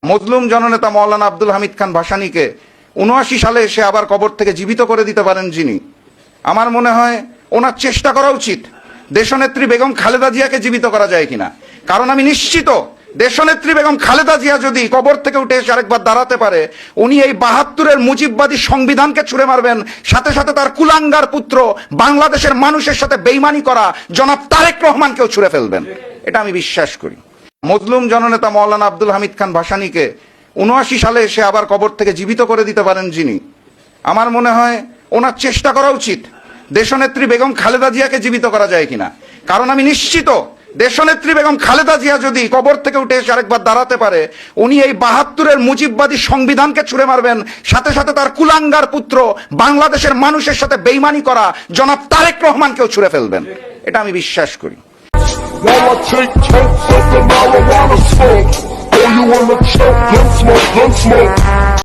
মজলুম জননেতা মাওলানা আব্দুল হামিদ খান ভাসানীকে ৭৯ সালে এসে আবার কবর থেকে জীবিত করে দিতে পারেন যিনি, আমার মনে হয় ওনার চেষ্টা করা উচিত দেশনেত্রী বেগম খালেদা জিয়াকে জীবিত করা যায় কিনা। কারণ আমি নিশ্চিত দেশনেত্রী বেগম খালেদা জিয়া যদি কবর থেকে উঠে এসে আরেকবার দাঁড়াতে পারে, উনি এই ৭২-এর মুজিববাদী সংবিধানকে ছুঁড়ে মারবেন, সাথে সাথে তার কুলাঙ্গার পুত্র বাংলাদেশের মানুষের সাথে বেইমানি করা জনাব তারেক রহমানকেও ছুঁড়ে ফেলবেন, এটা আমি বিশ্বাস করি। মজলুম জননেতা মাওলানা আব্দুল হামিদ খান ভাসানীকে ৭৯ সালে এসে আবার কবর থেকে জীবিত করে দিতে পারেন যিনি, আমার মনে হয় ওনার চেষ্টা করা উচিত দেশনেত্রী বেগম খালেদা জিয়াকে জীবিত করা যায় কিনা। কারণ আমি নিশ্চিত দেশনেত্রী বেগম খালেদা জিয়া যদি কবর থেকে উঠে এসে আরেকবার দাঁড়াতে পারে, উনি এই ৭২-এর মুজিববাদী সংবিধানকে ছুঁড়ে মারবেন, সাথে সাথে তার কুলাঙ্গার পুত্র বাংলাদেশের মানুষের সাথে বেইমানি করা জনাব তারেক রহমানকেও ছুঁড়ে ফেলবেন, এটা আমি বিশ্বাস করি। While I take totes of the marijuana smoke, oh, you wanna choke, gun smoke, gun smoke.